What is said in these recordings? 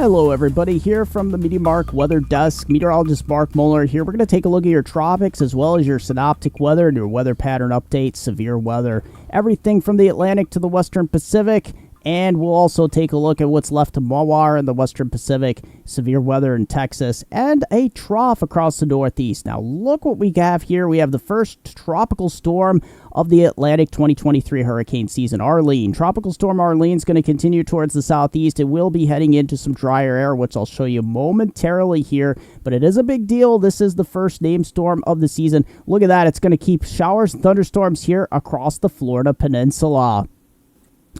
Hello everybody, here from the MeteoMark Weather Desk. Meteorologist Mark Muller here. We're going to take a look at your tropics as well as your synoptic weather and your weather pattern updates, severe weather, everything from the Atlantic to the Western Pacific. And we'll also take a look at what's left of Mawar in the Western Pacific, severe weather in Texas, and a trough across the Northeast. Now, look what we have here. We have the first tropical storm of the Atlantic 2023 hurricane season, Arlene. Tropical storm Arlene is going to continue towards the southeast. It will be heading into some drier air, which I'll show you momentarily here, but it is a big deal. This is the first named storm of the season. Look at that. It's going to keep showers and thunderstorms here across the Florida Peninsula.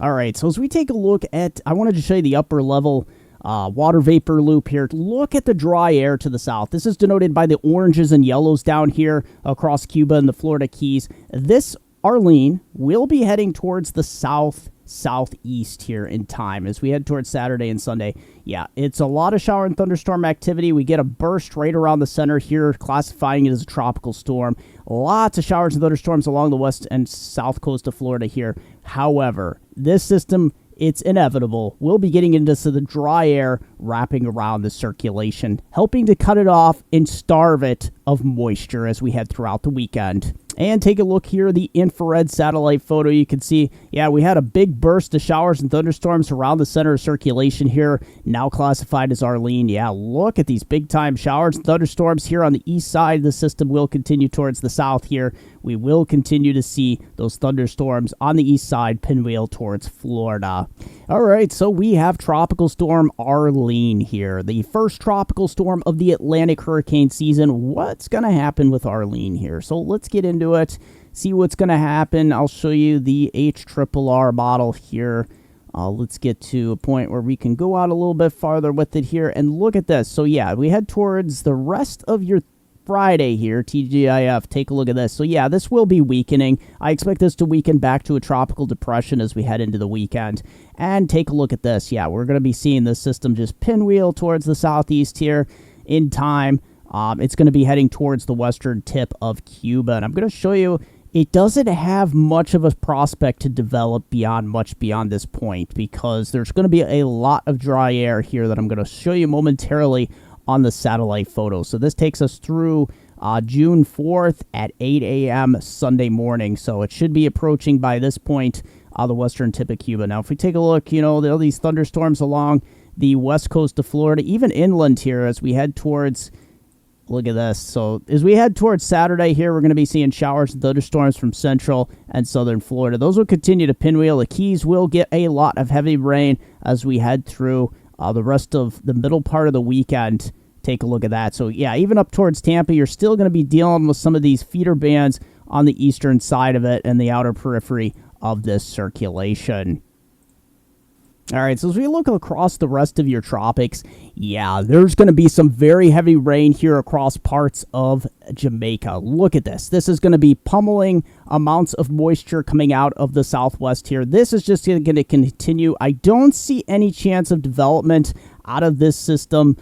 All right, so as we take a look at, I wanted to show you the upper level water vapor loop here. Look at the dry air to the south. This is denoted by the oranges and yellows down here across Cuba and the Florida Keys. This Arlene will be heading towards the southeast here in time as we head towards Saturday and Sunday. Yeah, it's a lot of shower and thunderstorm activity. We get a burst right around the center here, classifying it as a tropical storm. Lots of showers and thunderstorms along the west and south coast of Florida here. However, this system, it's inevitable. We'll be getting into the dry air wrapping around the circulation, helping to cut it off and starve it of moisture as we head throughout the weekend. And take a look here, the infrared satellite photo. You can see, yeah, we had a big burst of showers and thunderstorms around the center of circulation here, now classified as Arlene. Yeah, look at these big-time showers and thunderstorms here on the east side. The system will continue towards the south here. We will continue to see those thunderstorms on the east side pinwheel towards Florida. All right, so we have Tropical Storm Arlene here, the first tropical storm of the Atlantic hurricane season. What's going to happen with Arlene here? So let's get into it, see what's going to happen. I'll show you the HRRR model here. Let's get to a point where we can go out a little bit farther with it here and look at this. So yeah, we head towards the rest of your Friday here, TGIF. Take a look at this. So yeah, this will be weakening. I expect this to weaken back to a tropical depression as we head into the weekend. And take a look at this. Yeah, we're going to be seeing this system just pinwheel towards the southeast here in time. It's going to be heading towards the western tip of Cuba. And I'm going to show you, it doesn't have much of a prospect to develop much beyond this point because there's going to be a lot of dry air here that I'm going to show you momentarily on the satellite photo. So this takes us through June 4th at 8 a.m. Sunday morning. So it should be approaching by this point the western tip of Cuba. Now, if we take a look, you know, there are these thunderstorms along the west coast of Florida, even inland here as we head towards, look at this. So as we head towards Saturday here, we're going to be seeing showers and thunderstorms from central and southern Florida. Those will continue to pinwheel. The Keys will get a lot of heavy rain as we head through the rest of the middle part of the weekend. Take a look at that. So yeah, even up towards Tampa, you're still going to be dealing with some of these feeder bands on the eastern side of it and the outer periphery of this circulation. All right, so as we look across the rest of your tropics, yeah, there's going to be some very heavy rain here across parts of Jamaica. Look at this. This is going to be pummeling amounts of moisture coming out of the southwest here. This is just going to continue. I don't see any chance of development out of this system,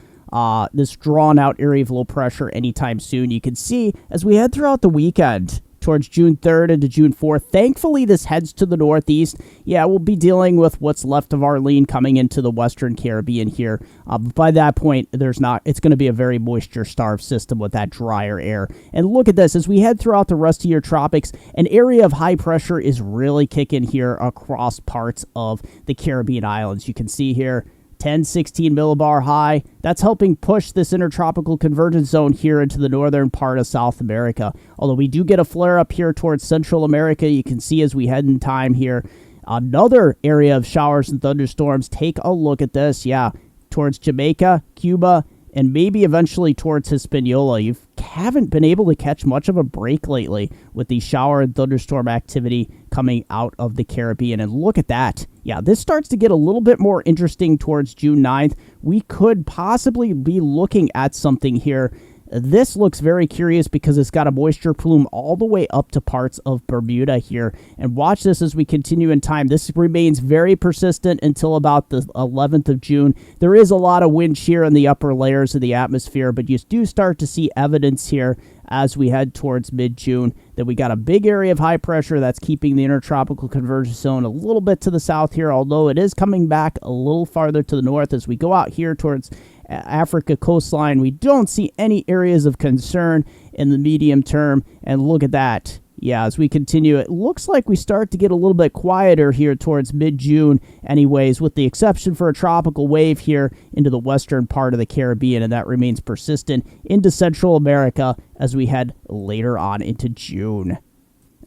this drawn-out area of low pressure anytime soon. You can see as we head throughout the weekend towards June 3rd into June 4th. Thankfully, this heads to the northeast. Yeah, we'll be dealing with what's left of Arlene coming into the western Caribbean here. But by that point, it's going to be a very moisture-starved system with that drier air. And look at this. As we head throughout the rest of your tropics, an area of high pressure is really kicking here across parts of the Caribbean islands. You can see here, 1016 millibar high. That's helping push this intertropical convergence zone here into the northern part of South America. Although we do get a flare up here towards Central America, you can see as we head in time here, another area of showers and thunderstorms. Take a look at this. Yeah, towards Jamaica, Cuba, and maybe eventually towards Hispaniola. You haven't been able to catch much of a break lately with the shower and thunderstorm activity coming out of the Caribbean. And look at that. Yeah, this starts to get a little bit more interesting towards June 9th. We could possibly be looking at something here This looks very curious because it's got a moisture plume all the way up to parts of Bermuda here. And watch this as we continue in time. This remains very persistent until about the 11th of June. There is a lot of wind shear in the upper layers of the atmosphere, but you do start to see evidence here as we head towards mid-June that we got a big area of high pressure that's keeping the intertropical convergence zone a little bit to the south here, although it is coming back a little farther to the north. As we go out here towards Africa coastline, we don't see any areas of concern in the medium term. And look at that. Yeah, as we continue, it looks like we start to get a little bit quieter here towards mid-June anyways, with the exception for a tropical wave here into the western part of the Caribbean, and that remains persistent into Central America as we head later on into June.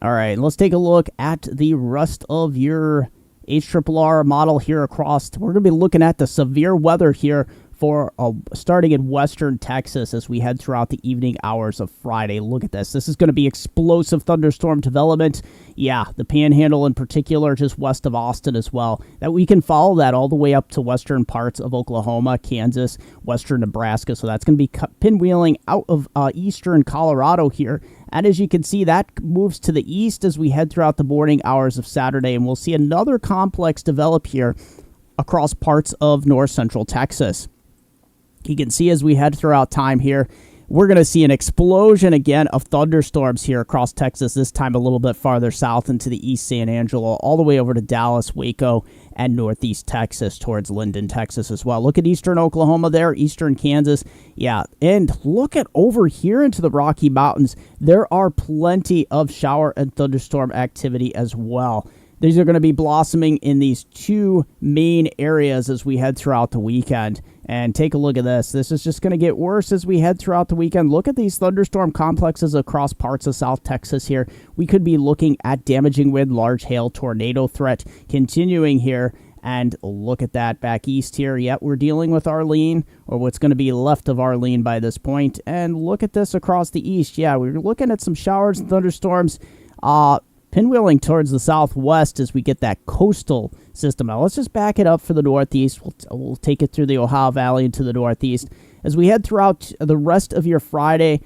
All right, let's take a look at the rest of your HRRR model here across. We're going to be looking at the severe weather here for starting in western Texas as we head throughout the evening hours of Friday. Look at this. This is going to be explosive thunderstorm development. Yeah, the Panhandle in particular, just west of Austin as well. That we can follow that all the way up to western parts of Oklahoma, Kansas, western Nebraska. So that's going to be pinwheeling out of eastern Colorado here. And as you can see, that moves to the east as we head throughout the morning hours of Saturday. And we'll see another complex develop here across parts of north central Texas. You can see as we head throughout time here, we're going to see an explosion again of thunderstorms here across Texas, this time a little bit farther south into the East San Angelo, all the way over to Dallas, Waco, and northeast Texas towards Linden, Texas as well. Look at eastern Oklahoma there, eastern Kansas. Yeah, and look at over here into the Rocky Mountains. There are plenty of shower and thunderstorm activity as well. These are going to be blossoming in these two main areas as we head throughout the weekend. And take a look at this. This is just going to get worse as we head throughout the weekend. Look at these thunderstorm complexes across parts of South Texas here. We could be looking at damaging wind, large hail, tornado threat continuing here. And look at that back east here. Yep, we're dealing with Arlene, or what's going to be left of Arlene by this point. And look at this across the east. Yeah, we're looking at some showers and thunderstorms pinwheeling towards the southwest as we get that coastal system. Now, let's just back it up for the northeast. We'll take it through the Ohio Valley into the northeast. As we head throughout the rest of your Friday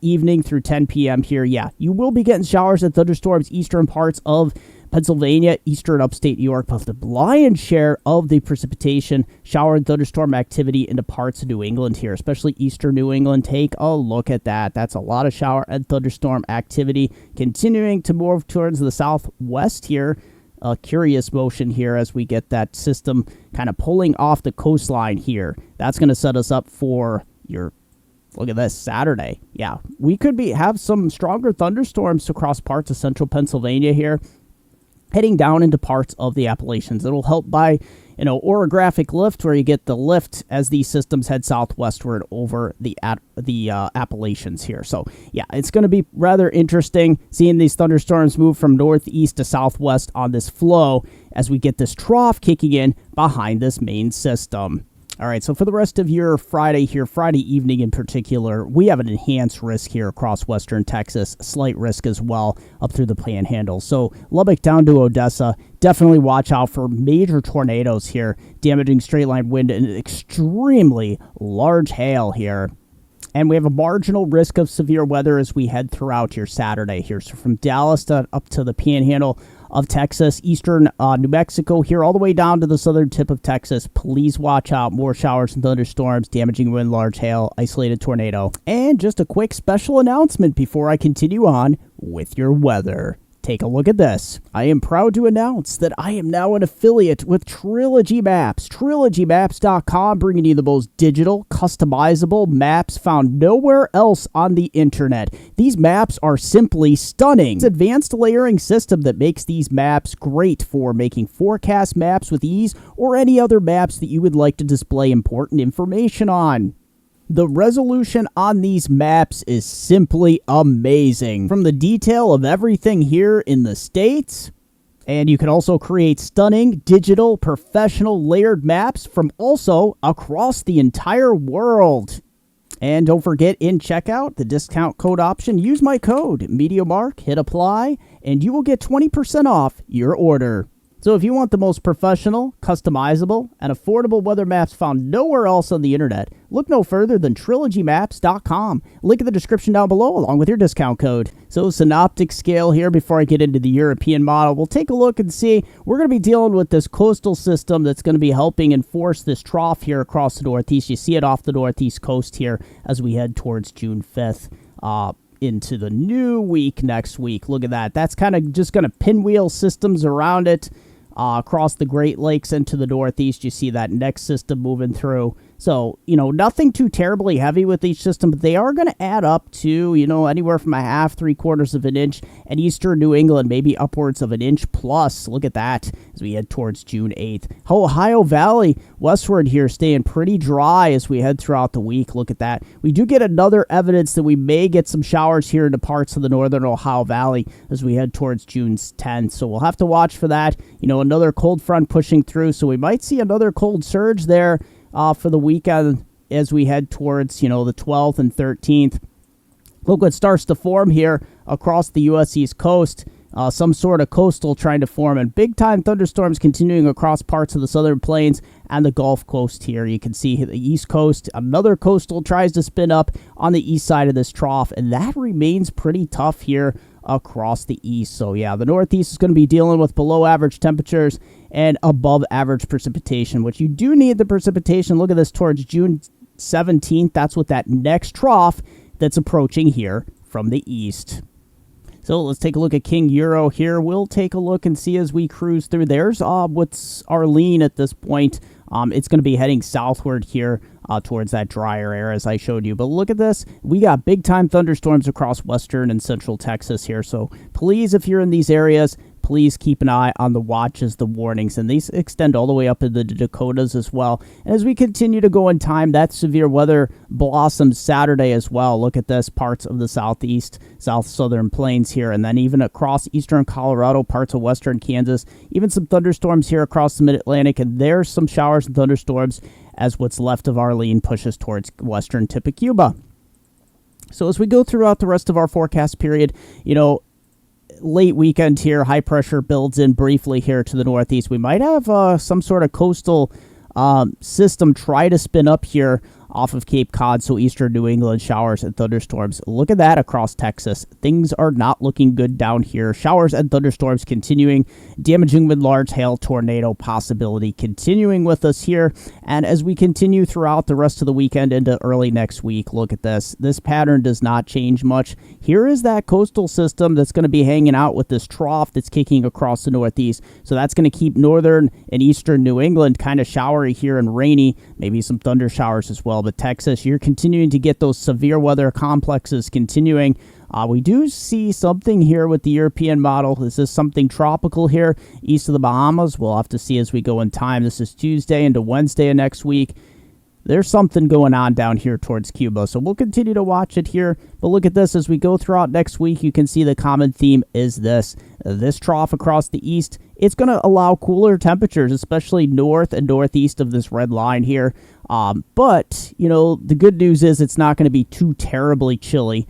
evening through 10 p.m. here, yeah, you will be getting showers and thunderstorms eastern parts of Pennsylvania, eastern upstate New York, plus the lion's share of the precipitation, shower and thunderstorm activity into parts of New England here, especially eastern New England. Take a look at that. That's a lot of shower and thunderstorm activity continuing to move towards the southwest here. A curious motion here as we get that system kind of pulling off the coastline here. That's going to set us up for your, look at this, Saturday. Yeah, we could have some stronger thunderstorms across parts of central Pennsylvania here, heading down into parts of the Appalachians. It'll help by, orographic lift, where you get the lift as these systems head southwestward over the Appalachians here. So, yeah, it's going to be rather interesting seeing these thunderstorms move from northeast to southwest on this flow as we get this trough kicking in behind this main system. All right, so for the rest of your Friday here, Friday evening in particular, we have an enhanced risk here across western Texas, slight risk as well up through the Panhandle. So Lubbock down to Odessa, definitely watch out for major tornadoes here, damaging straight-line wind and extremely large hail here. And we have a marginal risk of severe weather as we head throughout your Saturday here. So from Dallas up to the Panhandle of Texas, eastern New Mexico here, all the way down to the southern tip of Texas. Please watch out. More showers and thunderstorms, damaging wind, large hail, isolated tornado. And just a quick special announcement before I continue on with your weather. Take a look at this. I am proud to announce that I am now an affiliate with Trilogy Maps. TrilogyMaps.com, bringing you the most digital, customizable maps found nowhere else on the internet. These maps are simply stunning. It's an advanced layering system that makes these maps great for making forecast maps with ease, or any other maps that you would like to display important information on. The resolution on these maps is simply amazing. From the detail of everything here in the States, and you can also create stunning, digital, professional layered maps from also across the entire world. And don't forget, in checkout, the discount code option, use my code, MeteoMark, hit apply, and you will get 20% off your order. So if you want the most professional, customizable, and affordable weather maps found nowhere else on the internet, look no further than trilogymaps.com. Link in the description down below along with your discount code. So Synoptic scale here before I get into the European model. We'll take a look and see. We're going to be dealing with this coastal system that's going to be helping enforce this trough here across the Northeast. You see it off the Northeast coast here as we head towards June 5th. Into the new week next week. Look at that. That's kind of just going to pinwheel systems around it across the Great Lakes into the Northeast. You see that next system moving through. So, nothing too terribly heavy with each system, but they are going to add up to, anywhere from a half, 3/4 of an inch, and eastern New England, maybe upwards of an inch plus. Look at that as we head towards June 8th. Ohio Valley westward here staying pretty dry as we head throughout the week. Look at that. We do get another evidence that we may get some showers here into parts of the northern Ohio Valley as we head towards June 10th. So we'll have to watch for that. Another cold front pushing through, so we might see another cold surge there for the weekend as we head towards, the 12th and 13th. Look what starts to form here across the U.S. East Coast. Some sort of coastal trying to form, and big-time thunderstorms continuing across parts of the southern plains and the Gulf Coast here. You can see the East Coast. Another coastal tries to spin up on the east side of this trough, and that remains pretty tough here across the east. So yeah, the Northeast is going to be dealing with below average temperatures and above average precipitation, which you do need the precipitation. Look at this towards June 17th. That's what that next trough that's approaching here from the east. So let's take a look at King Euro here. We'll take a look and see as we cruise through. There's what's Arlene at this point. It's going to be heading southward here towards that drier area as I showed you. But look at this. We got big-time thunderstorms across western and central Texas here. So please, if you're in these areas, please keep an eye on the watches, the warnings, and these extend all the way up into the Dakotas as well. And as we continue to go in time, that severe weather blossoms Saturday as well. Look at this, parts of the southeast, southern plains here, and then even across eastern Colorado, parts of western Kansas, even some thunderstorms here across the mid-Atlantic, and there's some showers and thunderstorms as what's left of Arlene pushes towards western tip of Cuba. So as we go throughout the rest of our forecast period, late weekend here, high pressure builds in briefly here to the northeast. We might have some sort of coastal system try to spin up here off of Cape Cod, so eastern New England showers and thunderstorms. Look at that across Texas. Things are not looking good down here. Showers and thunderstorms continuing, damaging with large hail, tornado possibility continuing with us here. And as we continue throughout the rest of the weekend into early next week, look at this. This pattern does not change much. Here is that coastal system that's going to be hanging out with this trough that's kicking across the northeast. So that's going to keep northern and eastern New England kind of showery here and rainy, maybe some thunder showers as well. But Texas, you're continuing to get those severe weather complexes continuing. We do see something here with the European model. Is this something tropical here east of the Bahamas? We'll have to see as we go in time. This is Tuesday into Wednesday of next week. There's something going on down here towards Cuba, so we'll continue to watch it here. But look at this. As we go throughout next week, you can see the common theme is this. This trough across the east, it's going to allow cooler temperatures, especially north and northeast of this red line here. But, the good news is it's not going to be too terribly chilly.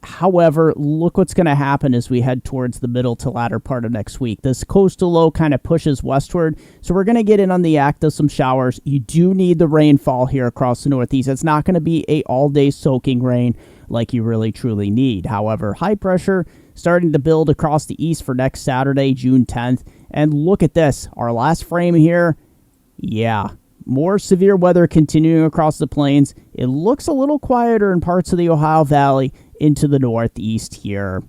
However, look what's going to happen as we head towards the middle to latter part of next week. This coastal low kind of pushes westward, so we're going to get in on the act of some showers. You do need the rainfall here across the northeast. It's not going to be a all-day soaking rain like you really truly need. However, high pressure starting to build across the east for next Saturday, June 10th. And look at this. Our last frame here, yeah, more severe weather continuing across the plains. It looks a little quieter in parts of the Ohio Valley into the northeast here.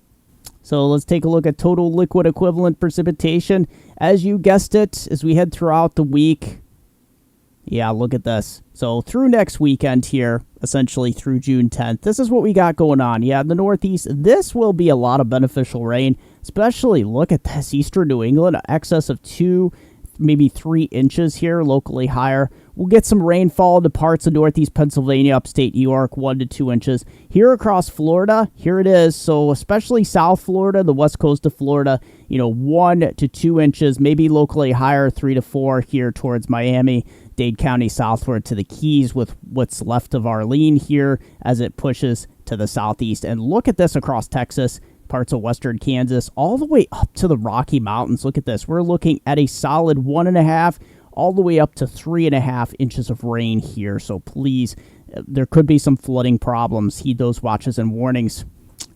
So let's take a look at total liquid equivalent precipitation. As you guessed it, as we head throughout the week, yeah, look at this. So through next weekend here, essentially through June 10th, this is what we got going on. Yeah, in the northeast, this will be a lot of beneficial rain, especially look at this, eastern New England, excess of 2, maybe 3 inches here, locally higher. We'll get some rainfall into parts of northeast Pennsylvania, upstate New York, 1 to 2 inches. Here across Florida, here it is. So especially South Florida, the west coast of Florida, 1 to 2 inches, maybe locally higher, 3 to 4 here towards Miami, Dade County southward to the Keys with what's left of Arlene here as it pushes to the southeast. And look at this across Texas. parts of western Kansas, all the way up to the Rocky Mountains. Look at this. We're looking at a solid 1.5 all the way up to 3.5 inches of rain here. So please, there could be some flooding problems. Heed those watches and warnings.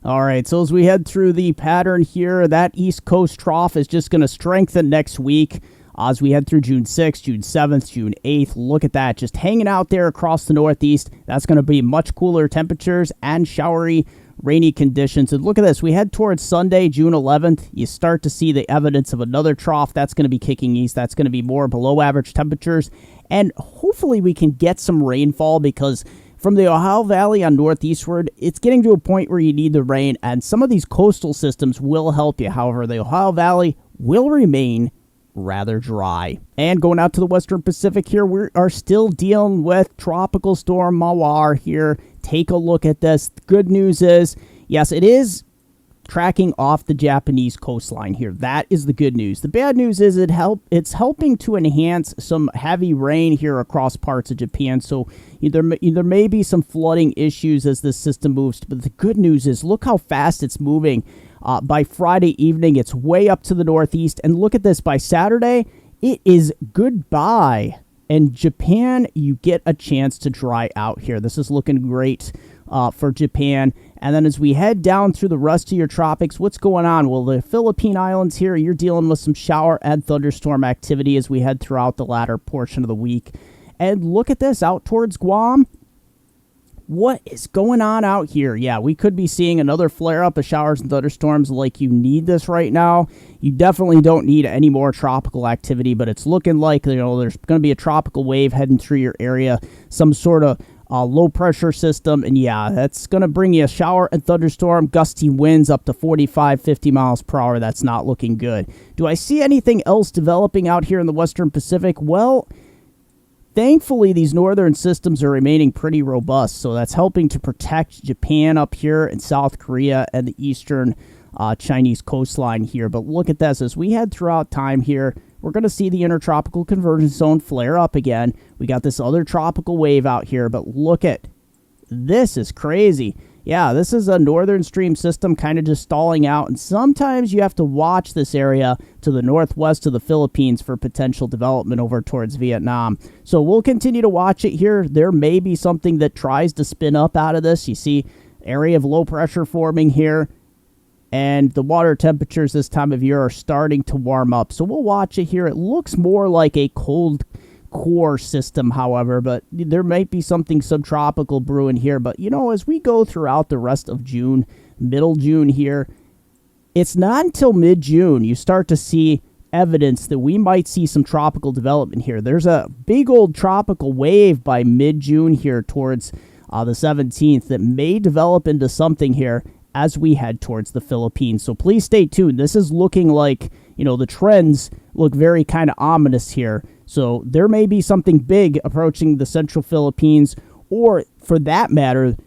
All right, so as we head through the pattern here, that East Coast trough is just going to strengthen next week. As we head through June 6th, June 7th, June 8th, look at that. Just hanging out there across the Northeast. That's going to be much cooler temperatures and showery, rainy conditions. And look at this. We head towards Sunday, June 11th. You start to see the evidence of another trough. That's going to be kicking east. That's going to be more below average temperatures. And hopefully we can get some rainfall, because from the Ohio Valley on northeastward, it's getting to a point where you need the rain. And some of these coastal systems will help you. However, the Ohio Valley will remain rather dry. And going out to the western Pacific here, we are still dealing with Tropical Storm Mawar here. Take a look at this. The good news is, yes, it is tracking off the Japanese coastline here. That is the good news. The bad news is it's helping to enhance some heavy rain here across parts of Japan. So there may be some flooding issues as this system moves. But the good news is, look how fast it's moving. By Friday evening, it's way up to the northeast. And look at this. By Saturday, it is goodbye. And Japan, you get a chance to dry out here. This is looking great for Japan. And then as we head down through the rest of your tropics, what's going on? Well, the Philippine Islands here, you're dealing with some shower and thunderstorm activity as we head throughout the latter portion of the week. And look at this, out towards Guam. What is going on out here? Yeah, we could be seeing another flare-up of showers and thunderstorms like you need this right now. You definitely don't need any more tropical activity, but it's looking like, there's going to be a tropical wave heading through your area, some sort of low-pressure system, and yeah, that's going to bring you a shower and thunderstorm, gusty winds up to 45, 50 miles per hour. That's not looking good. Do I see anything else developing out here in the western Pacific? Well, thankfully, these northern systems are remaining pretty robust, so that's helping to protect Japan up here and South Korea and the eastern Chinese coastline here. But look at this. As we head throughout time here, we're going to see the intertropical convergence zone flare up again. We got this other tropical wave out here, but look at this. Is crazy. Yeah, this is a northern stream system kind of just stalling out, and sometimes you have to watch this area to the northwest of the Philippines for potential development over towards Vietnam. So we'll continue to watch it here. There may be something that tries to spin up out of this. You see area of low pressure forming here, and the water temperatures this time of year are starting to warm up. So we'll watch it here. It looks more like a cold core system, however, but there might be something subtropical brewing here. But as we go throughout the rest of June, middle June here, it's not until mid-June you start to see evidence that we might see some tropical development here. There's a big old tropical wave by mid-June here towards the 17th that may develop into something here as we head towards the Philippines. So please stay tuned. This is looking like, the trends look very kind of ominous here. So there may be something big approaching the central Philippines, or for that matter,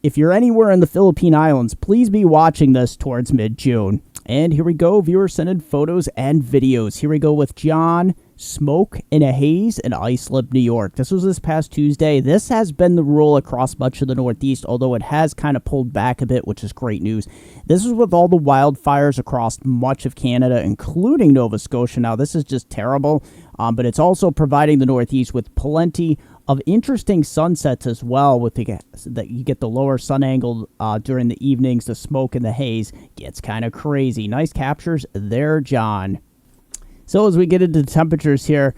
if you're anywhere in the Philippine Islands, please be watching this towards mid-June. And here we go, viewer-sent photos and videos. Here we go with John, smoke in a haze in Islip, New York. This was this past Tuesday. This has been the rule across much of the Northeast, although it has kind of pulled back a bit, which is great news. This is with all the wildfires across much of Canada, including Nova Scotia. Now, this is just terrible, but it's also providing the Northeast with plenty of interesting sunsets as well, with that you get the lower sun angle during the evenings. The smoke and the haze gets kind of crazy. Nice captures there, John. So as we get into the temperatures here,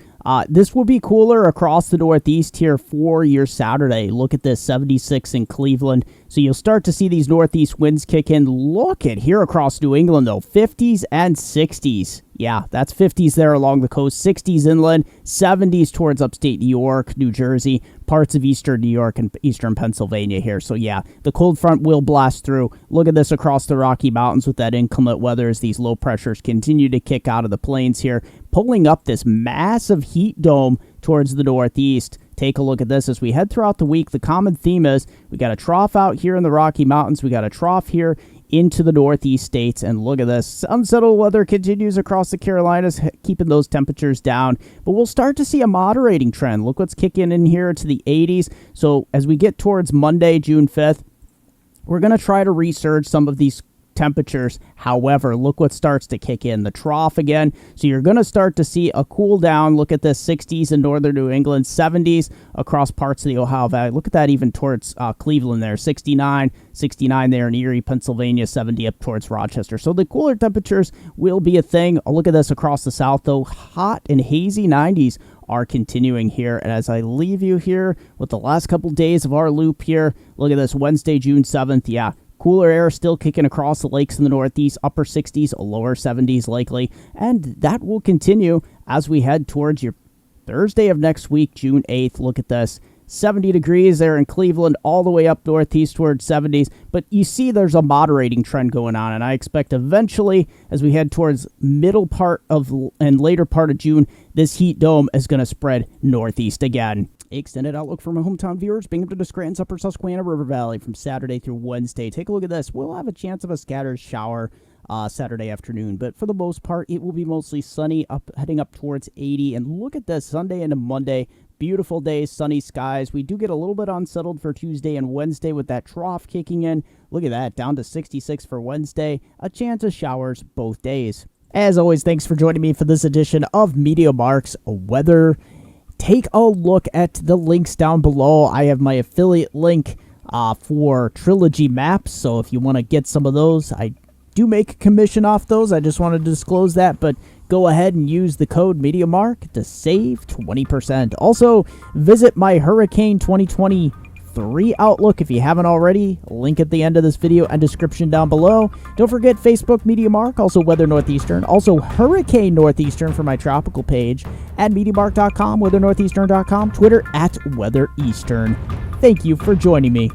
this will be cooler across the Northeast here for your Saturday. Look at this, 76 in Cleveland. So you'll start to see these northeast winds kick in. Look at here across New England, though, 50s and 60s. Yeah, that's 50s there along the coast, 60s inland, 70s towards upstate New York, New Jersey, parts of eastern New York and eastern Pennsylvania here. So yeah, the cold front will blast through. Look at this across the Rocky Mountains with that inclement weather as these low pressures continue to kick out of the plains here, pulling up this massive heat dome towards the northeast. Take a look at this as we head throughout the week. The common theme is we got a trough out here in the Rocky Mountains. We got a trough here into the northeast states. And look at this. Unsettled weather continues across the Carolinas, keeping those temperatures down. But we'll start to see a moderating trend. Look what's kicking in here to the 80s. So as we get towards Monday, June 5th, we're going to try to resurge some of these temperatures. However, look what starts to kick in. The trough again. So you're going to start to see a cool down. Look at the 60s in northern New England, 70s across parts of the Ohio Valley. Look at that even towards Cleveland there, 69 there in Erie, Pennsylvania, 70 up towards Rochester. So the cooler temperatures will be a thing. Look at this across the south, though. Hot and hazy 90s are continuing here. And as I leave you here with the last couple days of our loop here, look at this, Wednesday, June 7th. Yeah, cooler air still kicking across the lakes in the Northeast, upper 60s, lower 70s likely. And that will continue as we head towards your Thursday of next week, June 8th. Look at this. 70 degrees there in Cleveland, all the way up northeast towards 70s. But you see there's a moderating trend going on, and I expect eventually, as we head towards middle part of and later part of June, this heat dome is going to spread northeast again. Extended outlook for my hometown viewers, Binghamton to Scranton, Upper Susquehanna River Valley from Saturday through Wednesday. Take a look at this. We'll have a chance of a scattered shower Saturday afternoon, but for the most part, it will be mostly sunny, heading up towards 80. And look at this, Sunday into Monday. Beautiful days, sunny skies. We do get a little bit unsettled for Tuesday and Wednesday with that trough kicking in. Look at that, down to 66 for Wednesday. A chance of showers both days. As always, thanks for joining me for this edition of MeteoMark's weather. Take a look at the links down below. I have my affiliate link for Trilogy maps, so if you want to get some of those, I do make a commission off those. I just wanted to disclose that, but go ahead and use the code MeteoMark to save 20%. Also, visit my Hurricane 2023 Outlook if you haven't already. Link at the end of this video and description down below. Don't forget Facebook MeteoMark, also Weather Northeastern, also Hurricane Northeastern for my tropical page, at MeteoMark.com, WeatherNortheastern.com, Twitter at WeatherEastern. Thank you for joining me.